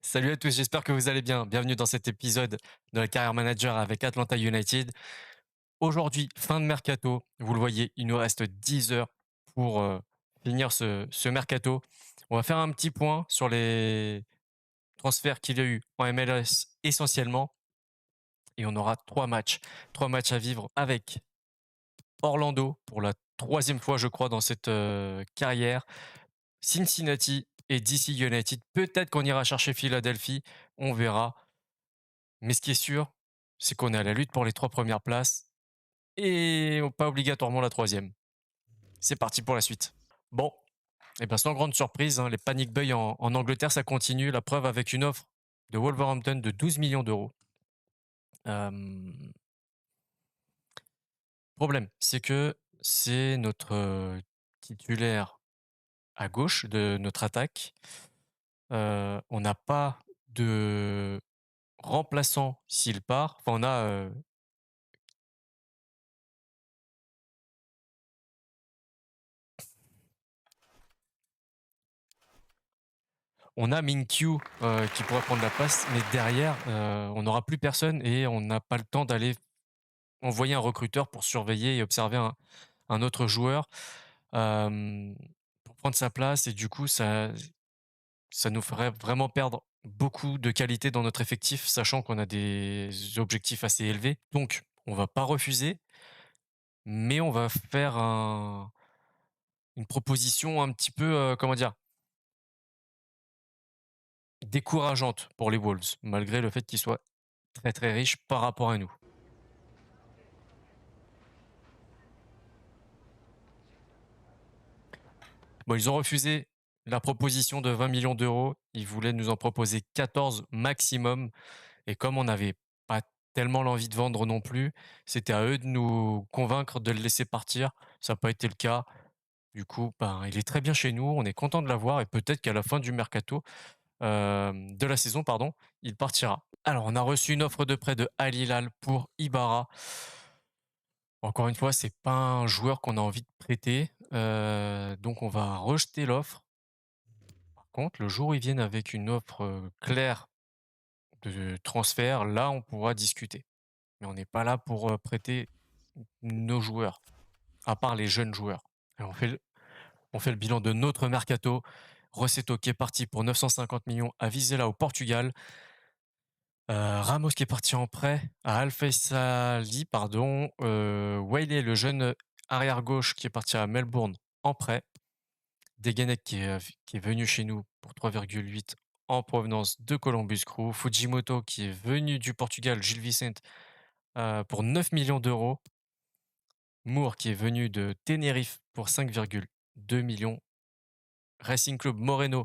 Salut à tous, j'espère que vous allez bien. Bienvenue dans cet épisode de la Career Manager avec Atlanta United. Aujourd'hui, fin de mercato. Vous le voyez, il nous reste 10 heures pour finir ce mercato. On va faire un petit point sur les transferts qu'il y a eu en MLS essentiellement. Et on aura 3 matchs. 3 matchs à vivre avec Orlando pour la troisième fois, je crois, dans cette carrière. Cincinnati et DC United. Peut-être qu'on ira chercher Philadelphie. On verra. Mais ce qui est sûr, c'est qu'on est à la lutte pour les 3 premières places et pas obligatoirement la troisième. C'est parti pour la suite. Bon, et bien sans grande surprise, hein, les panic buys en Angleterre, ça continue. La preuve avec une offre de Wolverhampton de 12 millions d'euros. Problème, c'est que c'est notre titulaire à gauche de notre attaque. On n'a pas de remplaçant s'il part. Enfin, on a Minkyu qui pourrait prendre la place, mais derrière, on n'aura plus personne et on n'a pas le temps d'aller envoyer un recruteur pour surveiller et observer un autre joueur euh, pour prendre sa place. Et du coup, ça nous ferait vraiment perdre beaucoup de qualité dans notre effectif, sachant qu'on a des objectifs assez élevés. Donc, on va pas refuser, mais on va faire une proposition un petit peu, comment dire, décourageante pour les Wolves, malgré le fait qu'ils soient très très riches par rapport à nous. Bon, ils ont refusé la proposition de 20 millions d'euros. Ils voulaient nous en proposer 14 maximum. Et comme on n'avait pas tellement l'envie de vendre non plus, c'était à eux de nous convaincre de le laisser partir. Ça n'a pas été le cas. Du coup, ben, il est très bien chez nous. On est content de l'avoir et peut-être qu'à la fin du mercato, de la saison, pardon, il partira. Alors, on a reçu une offre de prêt de Al Hilal pour Ibarra. Encore une fois, c'est pas un joueur qu'on a envie de prêter, donc on va rejeter l'offre. Par contre, le jour où ils viennent avec une offre, claire de transfert, là, on pourra discuter. Mais on n'est pas là pour, prêter nos joueurs, à part les jeunes joueurs. Et on fait le bilan de notre mercato. Rossetto qui est parti pour 950 millions à Vizela au Portugal. Ramos qui est parti en prêt à Al Faisaly, pardon. Wiley, le jeune arrière gauche qui est parti à Melbourne en prêt. Deganek qui est venu chez nous pour 3,8 en provenance de Columbus Crew. Fujimoto qui est venu du Portugal, Gil Vicente, pour 9 millions d'euros. Moore qui est venu de Tenerife pour 5,2 millions. Racing Club Moreno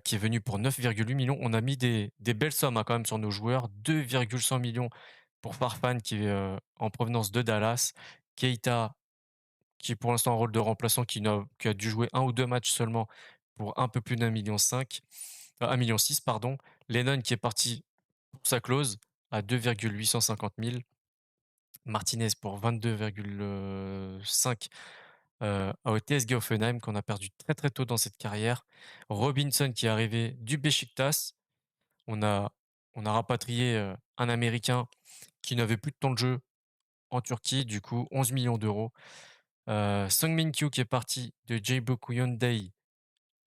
qui est venu pour 9,8 millions. On a mis des belles sommes hein, quand même sur nos joueurs. 2,1 millions pour Farfan qui est en provenance de Dallas. Keita qui est pour l'instant en rôle de remplaçant qui a dû jouer 1 ou 2 matchs seulement pour un peu plus d'1,5 million. 1,6 million, pardon. Lennon qui est parti pour sa clause à 2,850 000. Martinez pour 22,5 au TSG Hoffenheim qu'on a perdu très très tôt dans cette carrière. Robinson qui est arrivé du Beşiktaş. On a, on a rapatrié un Américain qui n'avait plus de temps de jeu en Turquie, du coup 11 millions d'euros. Sung Min Kyu qui est parti de Jaebaek Hyundai,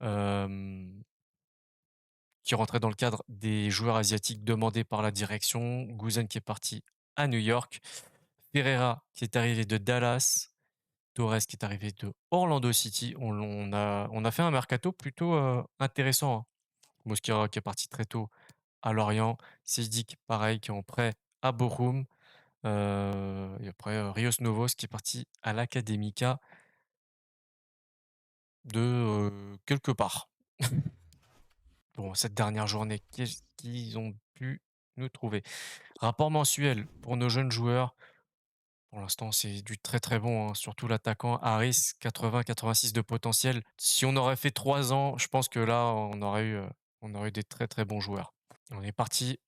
euh, qui rentrait dans le cadre des joueurs asiatiques demandés par la direction. Guzan qui est parti à New York. Ferreira qui est arrivé de Dallas. Torres qui est arrivé de Orlando City. On a fait un mercato plutôt intéressant, hein. Mosquera qui est parti très tôt à Lorient. Sejdik, pareil, qui est en prêt à Bochum. Et après, Rios Novos qui est parti à l'Académica de quelque part. Bon, cette dernière journée, qu'est-ce qu'ils ont pu nous trouver? Rapport mensuel pour nos jeunes joueurs. Pour l'instant, c'est du très très bon, hein, surtout l'attaquant Harris, 80-86 de potentiel. Si on aurait fait 3 ans, je pense que là, on aurait eu des très très bons joueurs. On est parti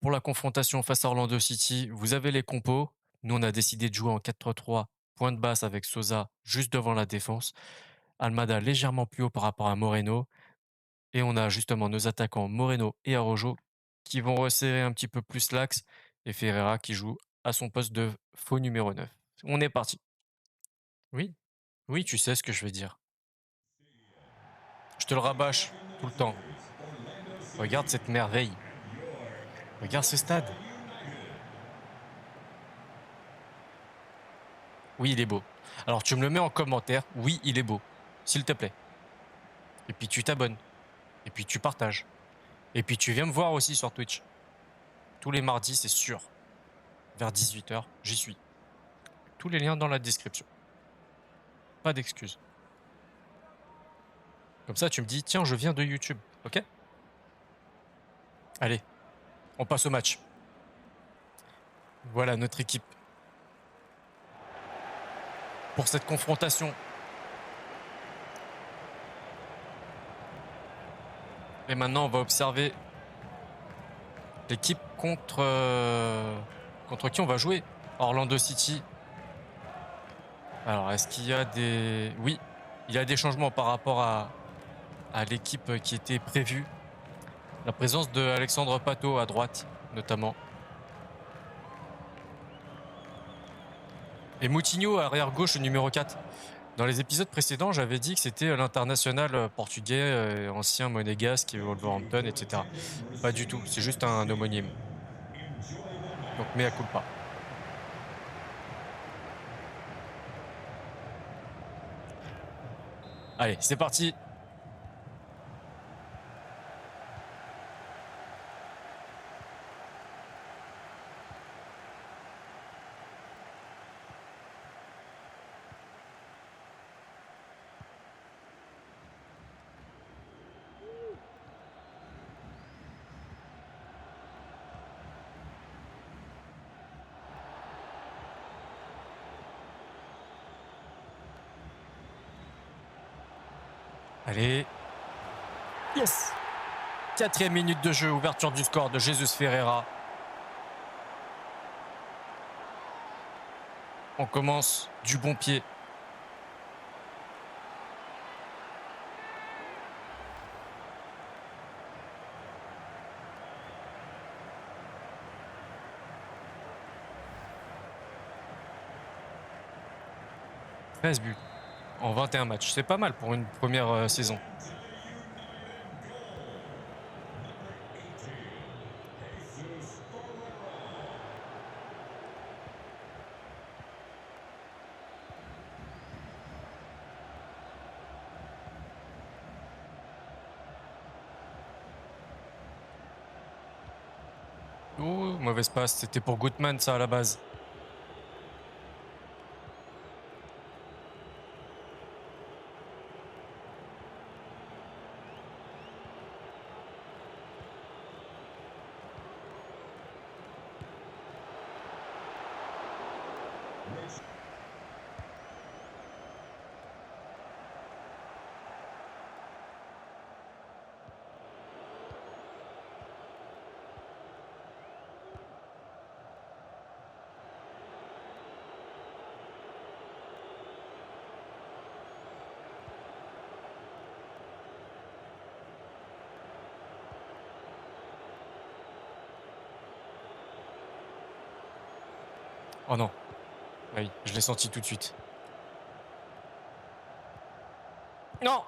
pour la confrontation face à Orlando City. Vous avez les compos. Nous, on a décidé de jouer en 4-3-3, point de basse avec Sosa juste devant la défense. Almada légèrement plus haut par rapport à Moreno. Et on a justement nos attaquants Moreno et Araujo qui vont resserrer un petit peu plus l'axe et Ferreira qui joue à son poste de faux numéro 9. On est parti. Oui, oui, tu sais ce que je vais dire. Je te le rabâche tout le temps. Regarde cette merveille. Regarde ce stade. Oui, il est beau. Alors tu me le mets en commentaire. Oui, il est beau. S'il te plaît. Et puis tu t'abonnes. Et puis tu partages. Et puis tu viens me voir aussi sur Twitch. Tous les mardis, c'est sûr. Vers 18 h, j'y suis. Tous les liens dans la description. Pas d'excuses. Comme ça, tu me dis, tiens, je viens de YouTube. Ok? Allez, on passe au match. Voilà notre équipe pour cette confrontation. Et maintenant, on va observer l'équipe contre qui on va jouer. Orlando City. Alors, est-ce qu'il y a des... Oui, il y a des changements par rapport à l'équipe qui était prévue. La présence de Alexandre Pato à droite, notamment. Et Moutinho, arrière gauche, numéro 4. Dans les épisodes précédents, j'avais dit que c'était l'international portugais, ancien monégasque, Wolverhampton, etc. Pas du tout, c'est juste un homonyme. Donc, mea culpa. Allez, c'est parti. Allez. Yes. 4e minute de jeu, ouverture du score de Jesus Ferreira. On commence du bon pied. « 13 buts en 21 matchs. C'est pas mal pour une première saison. Oh, mauvaise passe. C'était pour Gutmann, ça, à la base. Oh non. Ah oui, je l'ai senti tout de suite. Non.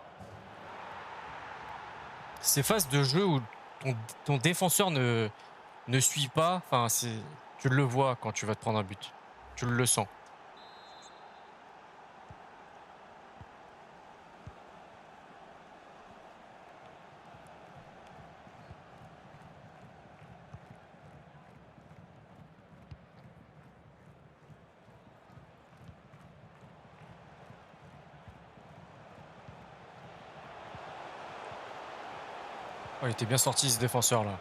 Ces phases de jeu où ton défenseur ne suit pas, enfin, tu le vois quand tu vas te prendre un but. Tu le sens. Oh, il était bien sorti, ce défenseur-là.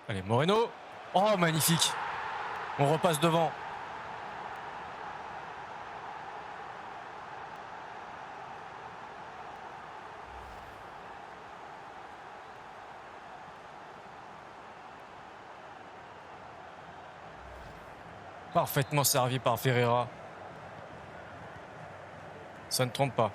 Allez, Moreno. Oh, magnifique. On repasse devant. Parfaitement servi par Ferreira. Ça ne trompe pas.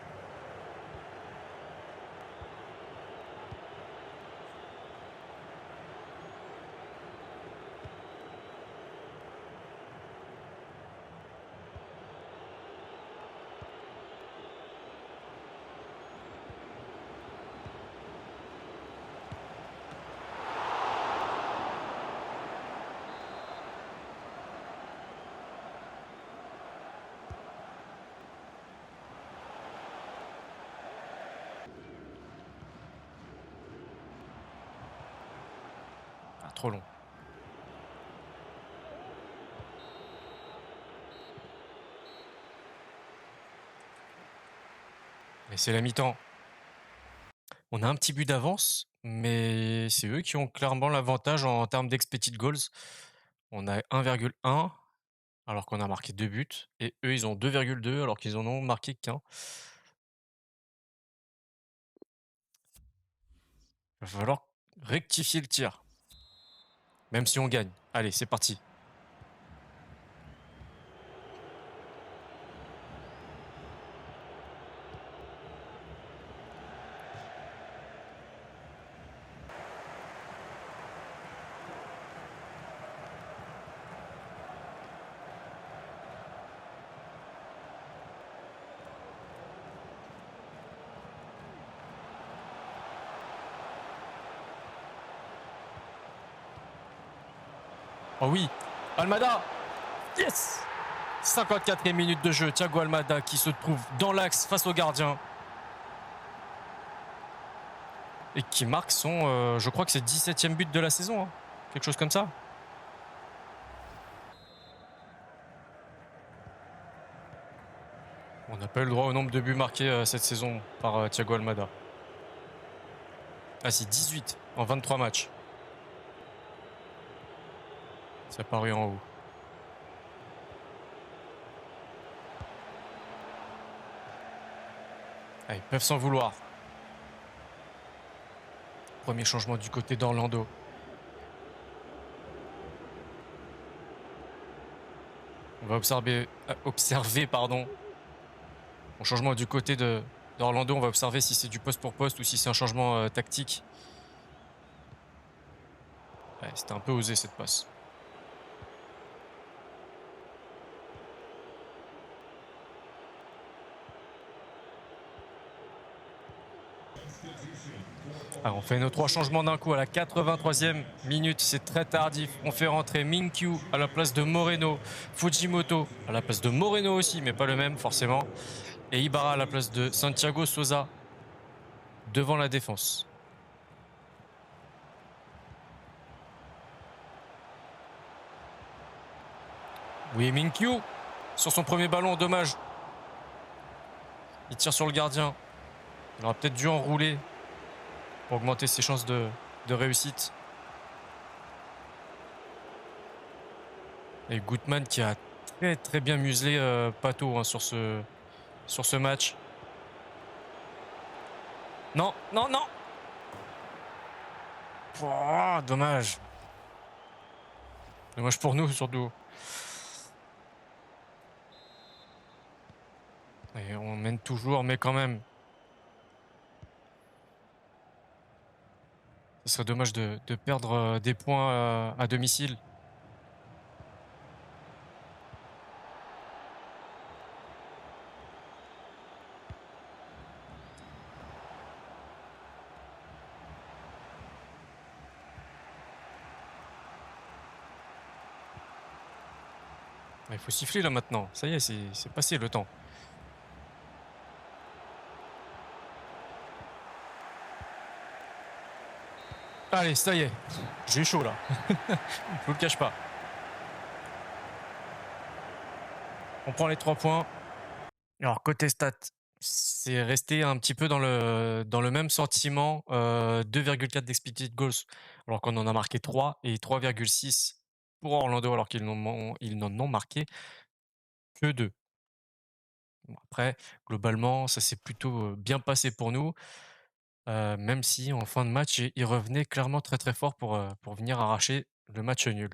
Ah, trop long. Mais c'est la mi-temps. On a un petit but d'avance, mais c'est eux qui ont clairement l'avantage en termes d'expected goals. On a 1,1 alors qu'on a marqué 2 buts et eux, ils ont 2,2 alors qu'ils en ont marqué qu'1. Il va falloir rectifier le tir, même si on gagne. Allez, c'est parti. Oh oui, Almada. Yes. 54e minute de jeu, Thiago Almada qui se trouve dans l'axe face au gardien et qui marque son, je crois que c'est 17e but de la saison, hein. Quelque chose comme ça. On n'a pas eu le droit au nombre de buts marqués cette saison par Thiago Almada. Ah si, 18 en 23 matchs. C'est apparu en haut. Ah, ils peuvent s'en vouloir. Premier changement du côté d'Orlando. On va observer pardon. Mon changement du côté d'Orlando, on va observer si c'est du poste pour poste ou si c'est un changement tactique. Ouais, c'était un peu osé cette passe. Alors, on fait nos 3 changements d'un coup à la 83e minute. C'est très tardif. On fait rentrer Minkyu à la place de Moreno. Fujimoto à la place de Moreno aussi, mais pas le même forcément. Et Ibarra à la place de Santiago Sosa devant la défense. Oui, Minkyu sur son premier ballon, dommage. Il tire sur le gardien. Il aurait peut-être dû enrouler pour augmenter ses chances de réussite. Et Gutmann qui a très très bien muselé Pato hein, sur ce match. Non, non, non. Oh, dommage. Dommage pour nous surtout. Et on mène toujours, mais quand même. Ce serait dommage de perdre des points à domicile. Il faut siffler là maintenant. Ça y est, c'est passé le temps. Allez, ça y est. J'ai chaud là. Je vous le cache pas. On prend les 3 points. Alors, côté stats, c'est resté un petit peu dans le même sentiment. 2,4 d'expected goals, alors qu'on en a marqué 3 et 3,6 pour Orlando, alors ils n'en ont marqué que 2. Bon, après, globalement, ça s'est plutôt bien passé pour nous, même si en fin de match, ils revenaient clairement très très fort pour venir arracher le match nul.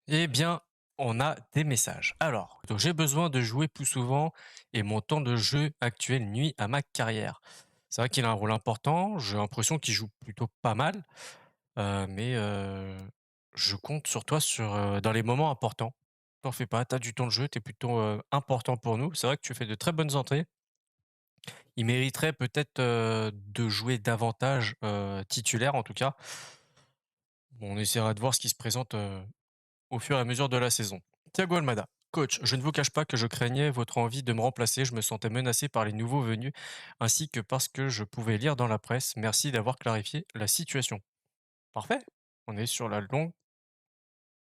Eh bien, on a des messages. Alors, donc j'ai besoin de jouer plus souvent et mon temps de jeu actuel nuit à ma carrière. C'est vrai qu'il a un rôle important, j'ai l'impression qu'il joue plutôt pas mal, mais je compte sur toi dans les moments importants. T'en fais pas, tu du temps de jeu, tu es plutôt, important pour nous. C'est vrai que tu fais de très bonnes entrées. Il mériterait peut-être, de jouer davantage, titulaire en tout cas. Bon, on essaiera de voir ce qui se présente, au fur et à mesure de la saison. Thiago Almada. Coach, je ne vous cache pas que je craignais votre envie de me remplacer. Je me sentais menacé par les nouveaux venus, ainsi que parce que je pouvais lire dans la presse. Merci d'avoir clarifié la situation. Parfait. On est sur la longue,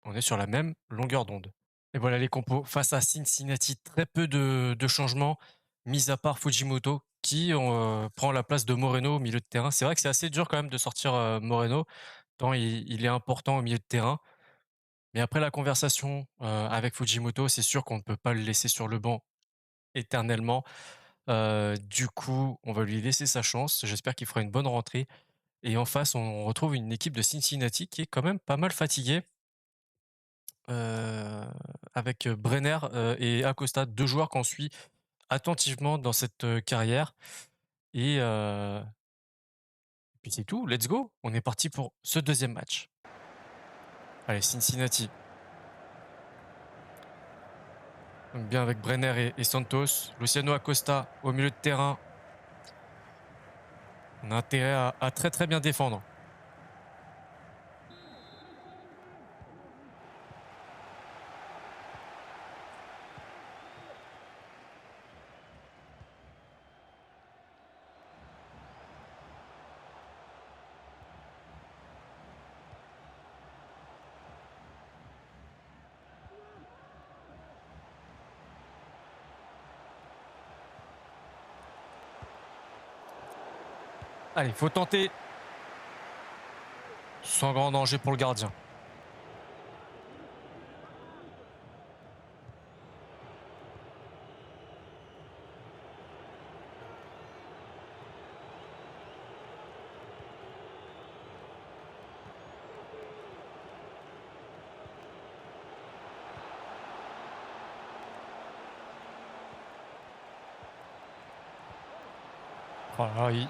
on est sur la même longueur d'onde. Et voilà les compos. Face à Cincinnati, très peu de changements, mis à part Fujimoto, qui prend la place de Moreno au milieu de terrain. C'est vrai que c'est assez dur quand même de sortir Moreno, tant il est important au milieu de terrain. Mais après la conversation, avec Fujimoto, c'est sûr qu'on ne peut pas le laisser sur le banc éternellement. Du coup, on va lui laisser sa chance. J'espère qu'il fera une bonne rentrée et en face, on retrouve une équipe de Cincinnati qui est quand même pas mal fatiguée, heu, avec, Brenner, et Acosta, 2 joueurs qu'on suit attentivement dans cette, carrière et puis c'est tout, let's go! On est parti pour ce deuxième match. Allez, Cincinnati, donc bien avec Brenner et Santos. Luciano Acosta au milieu de terrain. On a intérêt à très, très bien défendre. Allez, faut tenter sans grand danger pour le gardien. Oh là là,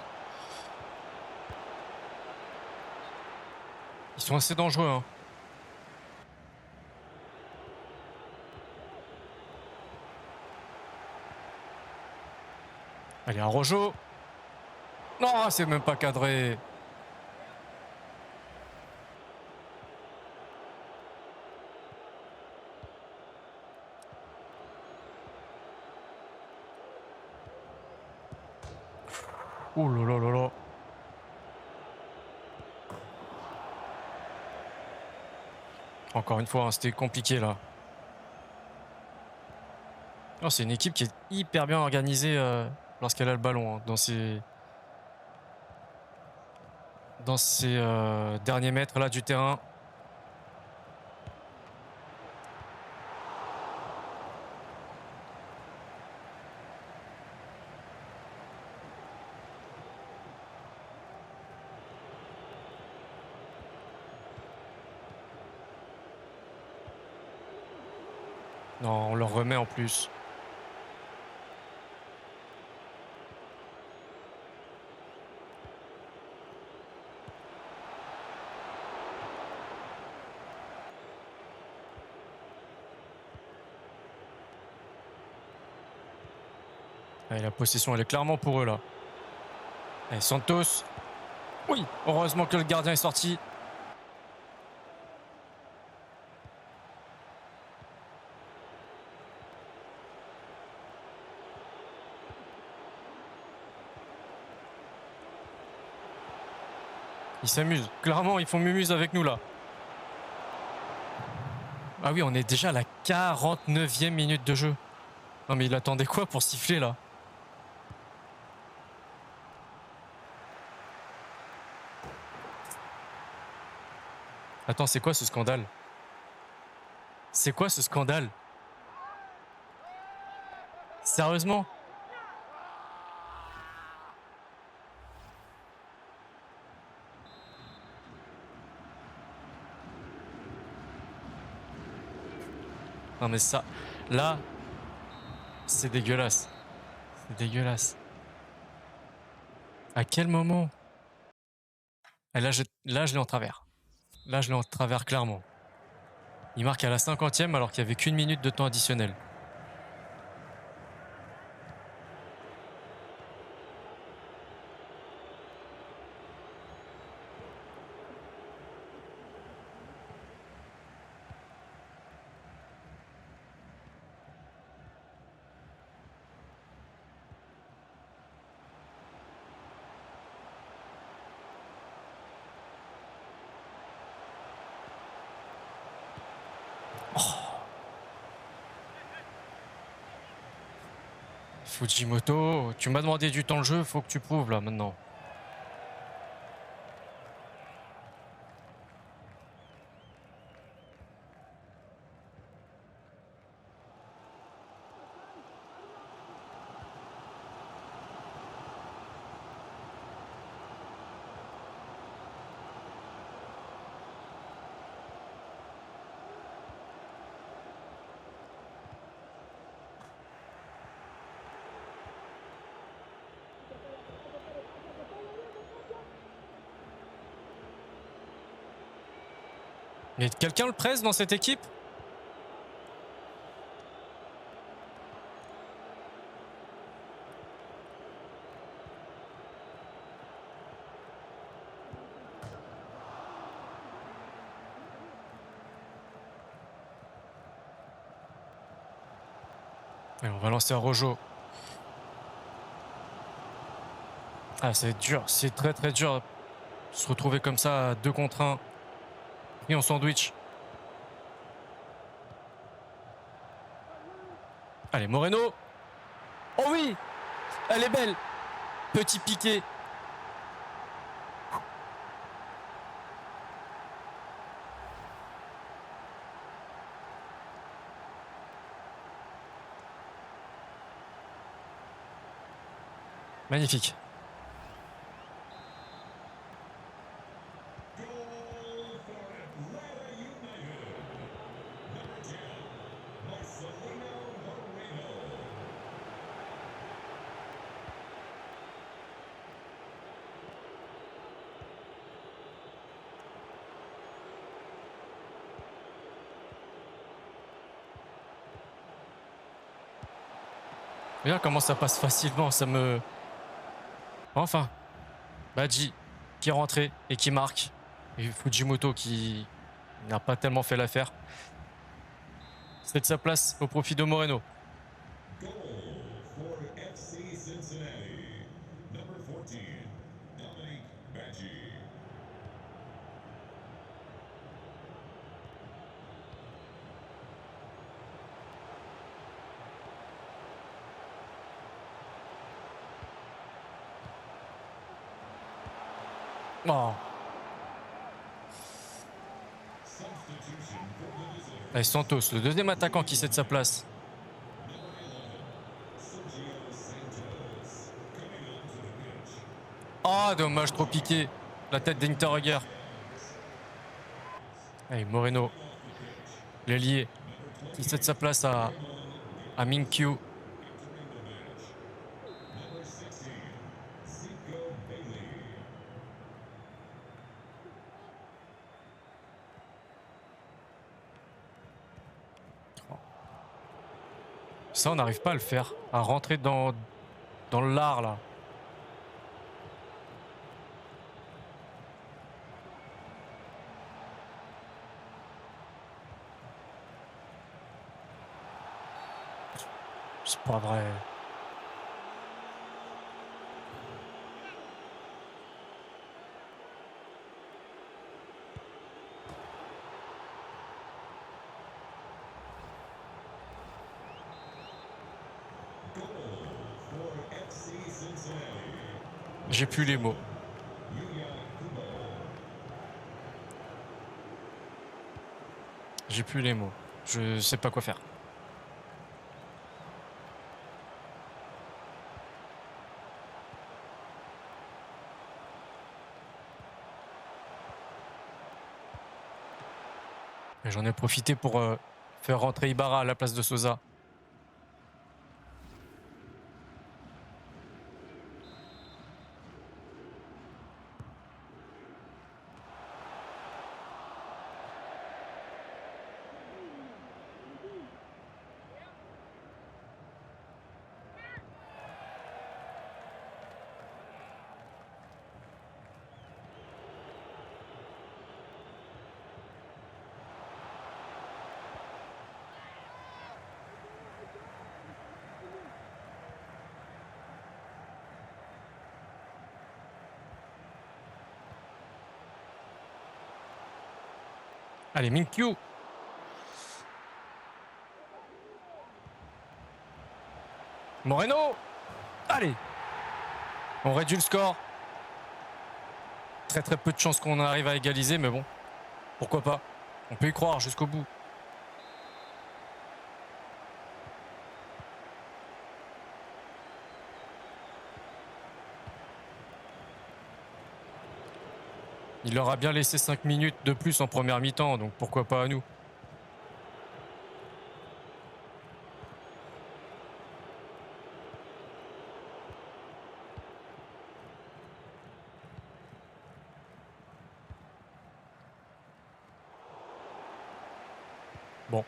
ils sont assez dangereux, hein. Allez, Arrojo. Non, c'est même pas cadré. Oh là là là là. Encore une fois, hein, c'était compliqué là. Non, c'est une équipe qui est hyper bien organisée lorsqu'elle a le ballon, hein, dans ces derniers mètres là du terrain. Non, on leur remet en plus. Allez, la possession, elle est clairement pour eux là. Allez, Santos. Oui, heureusement que le gardien est sorti. Ils s'amusent. Clairement, ils font mumuse avec nous là. Ah oui, on est déjà à la 49e minute de jeu. Non mais il attendait quoi pour siffler là? Attends, c'est quoi ce scandale? C'est quoi ce scandale? Sérieusement? Non mais ça, là, c'est dégueulasse. C'est dégueulasse. À quel moment? Et là, je l'ai en travers. Là, je l'ai en travers clairement. Il marque à la 50e alors qu'il y avait qu'une minute de temps additionnel. Fujimoto, tu m'as demandé du temps de jeu, faut que tu prouves là maintenant. Mais quelqu'un le presse dans cette équipe? Et on va lancer un Rojo. Ah, c'est dur, c'est très très dur de se retrouver comme ça à 2 contre 1, pris en sandwich. Allez, Moreno. Oh oui, elle est belle. Petit piqué. Magnifique. Regarde comment ça passe facilement, ça me... Enfin, Badji qui est rentré et qui marque. Et Fujimoto qui n'a pas tellement fait l'affaire. C'est de sa place au profit de Moreno. Oh. Allez, Santos, le deuxième attaquant qui cède sa place. Oh, dommage, trop piqué. La tête d'Interroger. Allez, Moreno, l'ailier, qui cède sa place à Minkyu. Ça, on n'arrive pas à le faire, à rentrer dans l'art, là. C'est pas vrai. J'ai plus les mots. J'ai plus les mots. Je sais pas quoi faire. Et j'en ai profité pour Faire rentrer Ibarra à la place de Sosa. Allez, Minkyu. Moreno. Allez. On réduit le score. Très très peu de chances qu'on arrive à égaliser, mais bon, pourquoi pas. On peut y croire jusqu'au bout. Il leur a bien laissé 5 minutes de plus en première mi-temps, donc pourquoi pas à nous. Bon,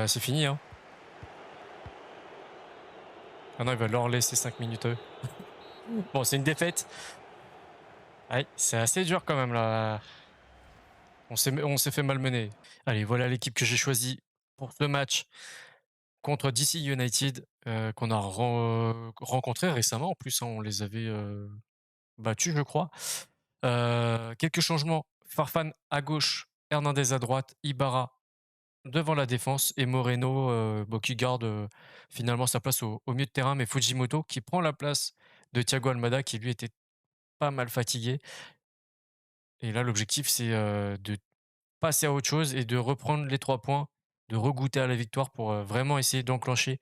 c'est fini. Hein. Ah non, il va leur laisser 5 minutes à eux. Bon, c'est une défaite. Ouais, c'est assez dur quand même là. On s'est fait malmener. Allez, voilà l'équipe que j'ai choisie pour ce match contre DC United, qu'on a rencontré récemment. En plus, hein, on les avait battus, je crois. Quelques changements. Farfan à gauche, Hernandez à droite, Ibarra devant la défense et Moreno qui garde finalement sa place au milieu de terrain, mais Fujimoto qui prend la place de Thiago Almada qui lui était pas mal fatigué. Et là, l'objectif, c'est de passer à autre chose et de reprendre les 3 points, de regoûter à la victoire pour vraiment essayer d'enclencher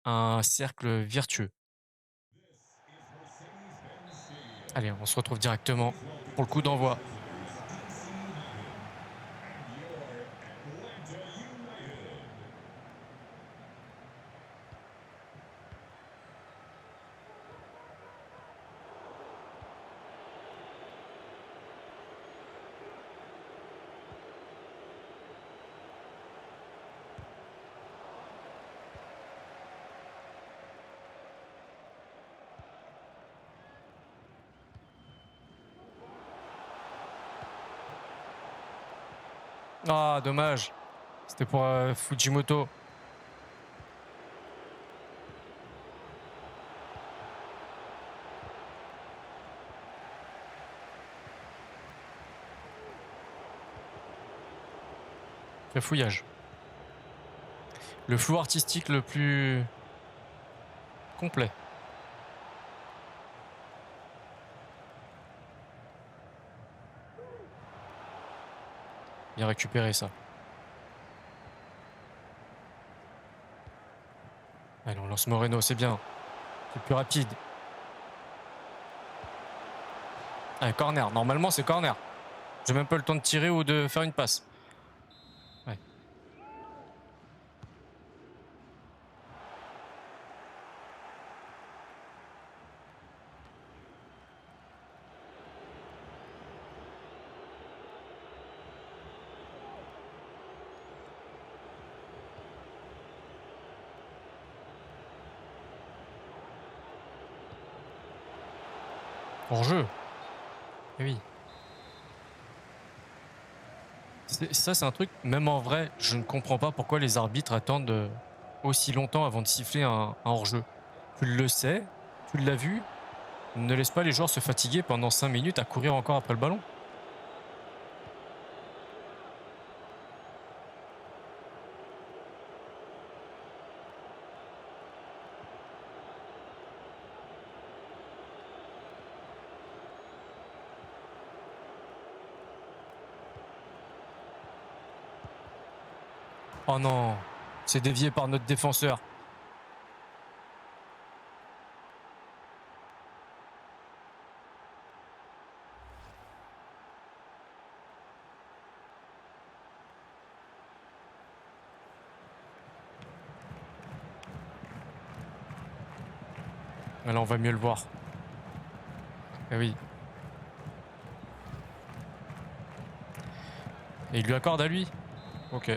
un cercle vertueux. Allez, on se retrouve directement pour le coup d'envoi. Ah, dommage. C'était pour Fujimoto. Le fouillage. Le flou artistique le plus complet. Bien récupéré ça. Allez, on lance Moreno, c'est bien. C'est plus rapide. Allez, corner. Normalement, c'est corner. J'ai même pas le temps de tirer ou de faire une passe. Ouais. Hors jeu. Eh oui. Ça, c'est un truc, même en vrai, je ne comprends pas pourquoi les arbitres attendent aussi longtemps avant de siffler un hors-jeu. Tu le sais, tu l'as vu, ne laisse pas les joueurs se fatiguer pendant 5 minutes à courir encore après le ballon. Oh non, c'est dévié par notre défenseur. Ah, là, on va mieux le voir. Eh oui. Et il lui accorde à lui? Ok.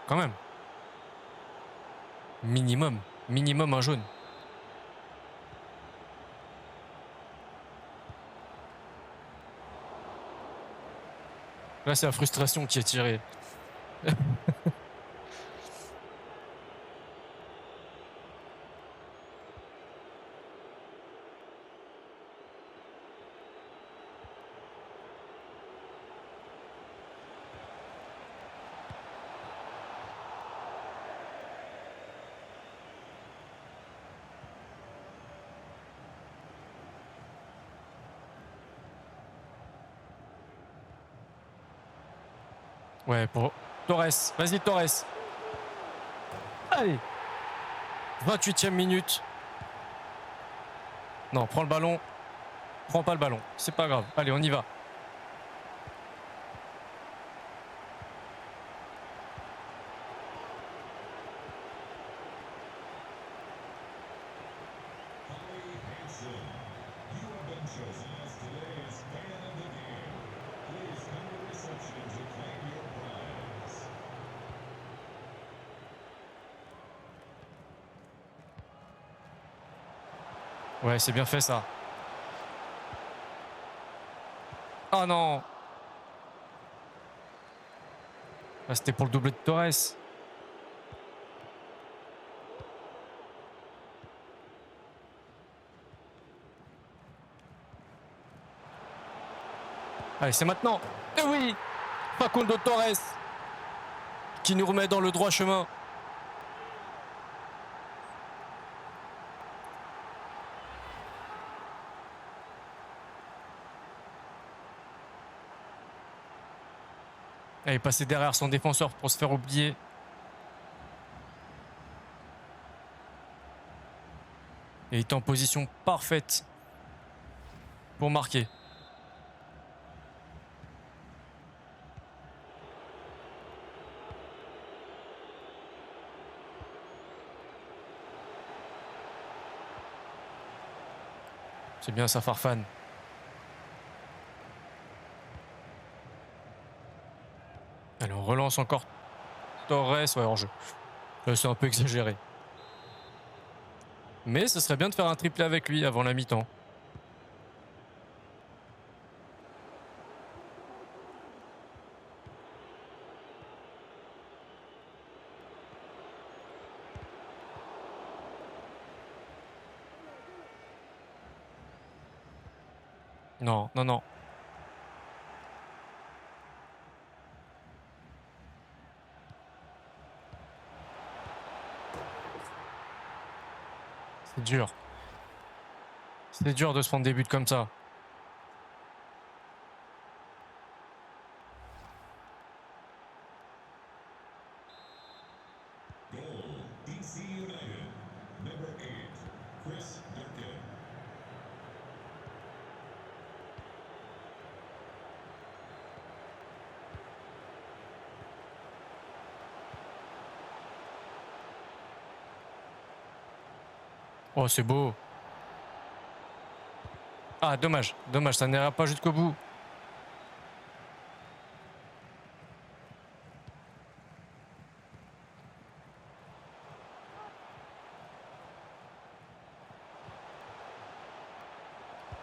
Quand même. Minimum. Minimum un jaune. Là, c'est la frustration qui est tirée. Ouais, pour Torres. Vas-y, Torres. Allez. 28e minute. Non, prends le ballon. Prends pas le ballon. C'est pas grave. Allez, on y va. Ouais, c'est bien fait ça. Oh non. Ah, c'était pour le doublé de Torres. Allez, c'est maintenant. Et oui, Facundo Torres qui nous remet dans le droit chemin. Elle est passée derrière son défenseur pour se faire oublier. Et il est en position parfaite pour marquer. C'est bien ça, Farfan. Allez, on relance encore Torres. Ouais, hors jeu. Là, c'est un peu exagéré. Mais ce serait bien de faire un triplé avec lui avant la mi-temps. Non, non, non. C'est dur. C'est dur de se prendre des buts comme ça. Oh, c'est beau. Ah, dommage. Dommage, ça n'ira pas jusqu'au bout.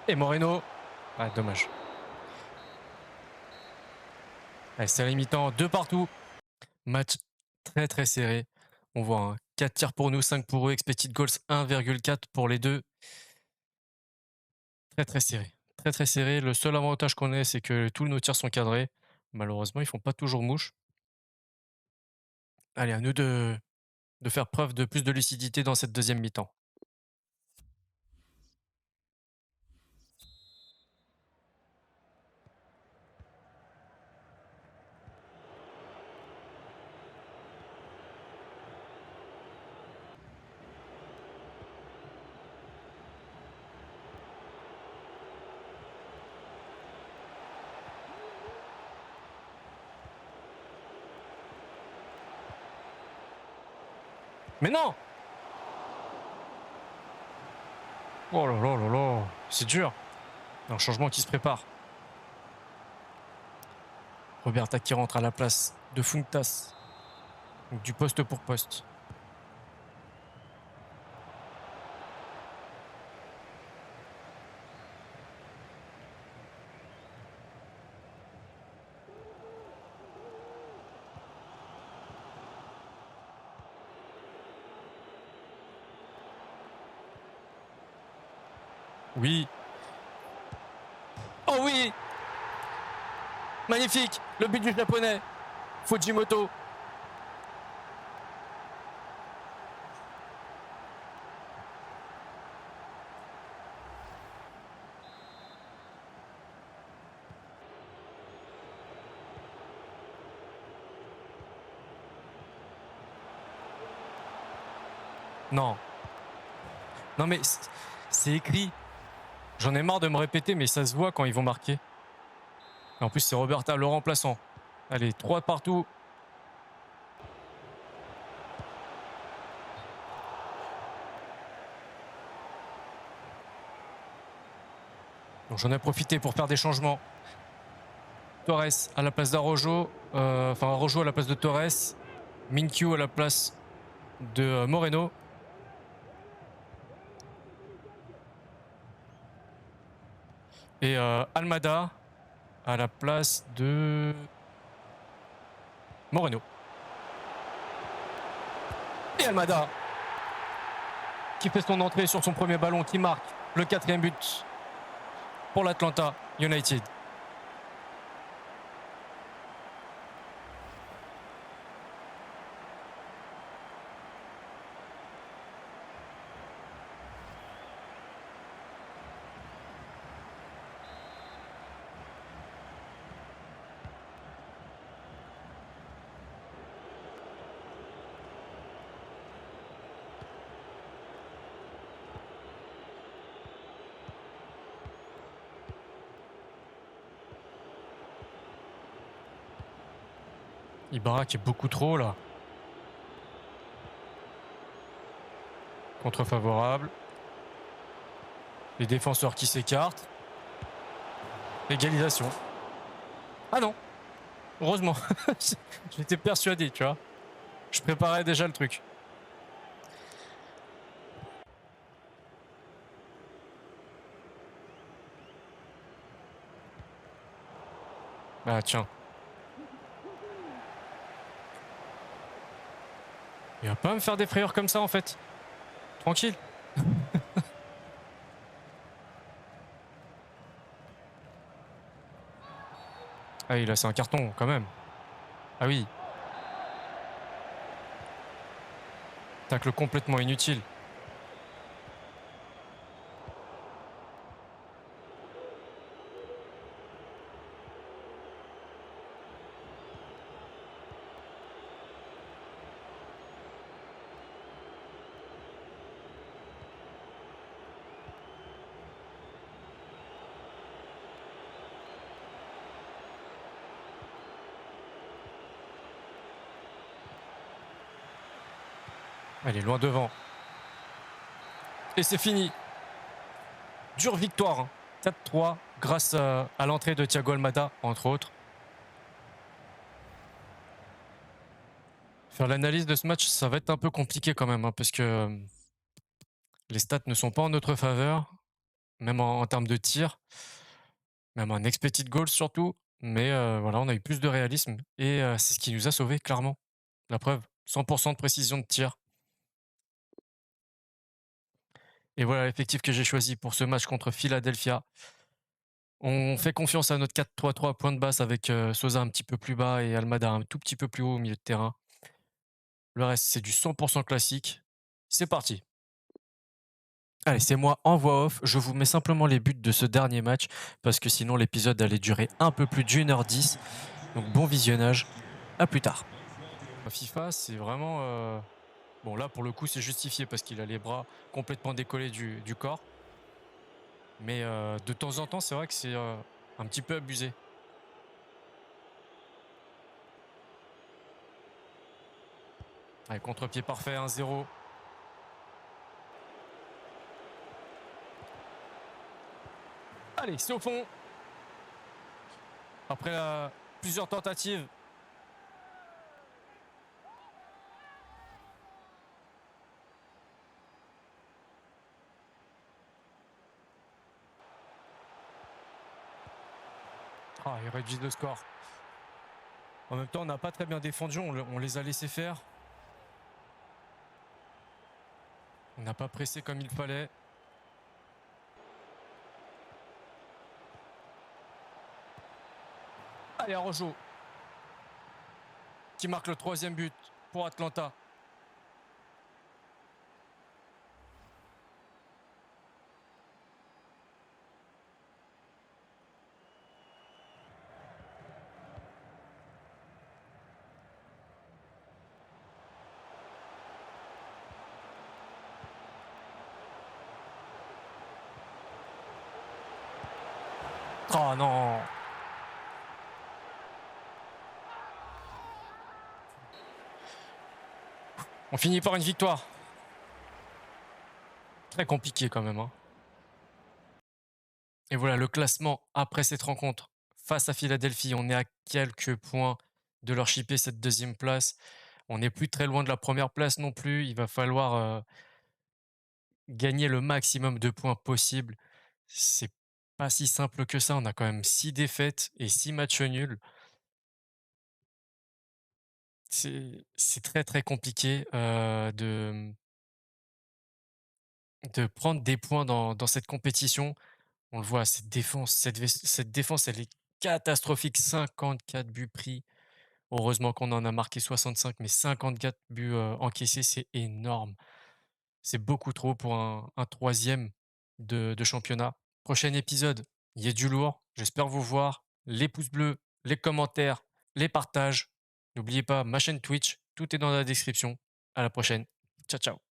Et Moreno. Ah, dommage. Allez, c'est la mi-temps, 2 partout. Match très très serré. On voit hein, 4 tirs pour nous, 5 pour eux. Expected goals 1,4 pour les deux. Très très serré. Très très serré. Le seul avantage qu'on ait, c'est que tous nos tirs sont cadrés. Malheureusement, ils font pas toujours mouche. Allez, à nous de faire preuve de plus de lucidité dans cette deuxième mi-temps. Mais non! Oh là là là là, c'est dur. Il y a un changement qui se prépare. Roberta qui rentre à la place de Funtas. Donc du poste pour poste. Oui. Oh oui! Magnifique! Le but du japonais. Fujimoto. Non. Non mais c'est écrit. J'en ai marre de me répéter, mais ça se voit quand ils vont marquer. Et en plus, c'est Roberta, le remplaçant. Allez, 3 partout. Donc j'en ai profité pour faire des changements. Torres à la place d'Arojo. Enfin, Arojo à la place de Torres. Minkyu à la place de Moreno. Et Almada à la place de Moreno. Et Almada qui fait son entrée sur son premier ballon, qui marque le 4e but pour l'Atlanta United. Ibarra qui est beaucoup trop là. Contre-favorable. Les défenseurs qui s'écartent. Égalisation. Ah non. Heureusement. J'étais persuadé, tu vois. Je préparais déjà le truc. Ah tiens. Il va pas me faire des frayeurs comme ça en fait. Tranquille. Ah oui, là c'est un carton quand même. Ah oui. Tacle complètement inutile. Elle est loin devant. Et c'est fini. Dure victoire. 4-3 grâce à l'entrée de Thiago Almada, entre autres. Faire l'analyse de ce match, ça va être un peu compliqué quand même, hein, parce que les stats ne sont pas en notre faveur, même en termes de tir, même en expected goals surtout. Mais voilà, on a eu plus de réalisme et c'est ce qui nous a sauvés, clairement. La preuve, 100% de précision de tir. Et voilà l'effectif que j'ai choisi pour ce match contre Philadelphia. On fait confiance à notre 4-3-3 point de basse avec Sosa un petit peu plus bas et Almada un tout petit peu plus haut au milieu de terrain. Le reste, c'est du 100% classique. C'est parti. Allez, c'est moi en voix off. Je vous mets simplement les buts de ce dernier match parce que sinon l'épisode allait durer un peu plus d'1h10. Donc bon visionnage. À plus tard. FIFA, c'est vraiment... Bon, là, pour le coup, c'est justifié parce qu'il a les bras complètement décollés du corps. Mais de temps en temps, c'est vrai que c'est un petit peu abusé. Allez, contre-pied parfait, 1-0. Allez, c'est au fond. Après plusieurs tentatives. Ah, ils réduisent le score. En même temps, on n'a pas très bien défendu, on les a laissés faire. On n'a pas pressé comme il fallait. Allez, Araujo, qui marque le 3e but pour Atlanta. Oh non. On finit par une victoire. Très compliqué quand même, hein. Et voilà le classement après cette rencontre face à Philadelphie. On est à quelques points de leur chipper cette 2e place. On n'est plus très loin de la 1re place non plus. Il va falloir gagner le maximum de points possible. C'est pas si simple que ça. On a quand même 6 défaites et 6 matchs nuls. C'est très, très compliqué, de prendre des points dans cette compétition. On le voit, cette défense, elle est catastrophique. 54 buts pris. Heureusement qu'on en a marqué 65, mais 54 buts, encaissés, c'est énorme. C'est beaucoup trop pour un 3e de championnat. Prochain épisode, il y a du lourd. J'espère vous voir. Les pouces bleus, les commentaires, les partages. N'oubliez pas ma chaîne Twitch, tout est dans la description. À la prochaine. Ciao, ciao.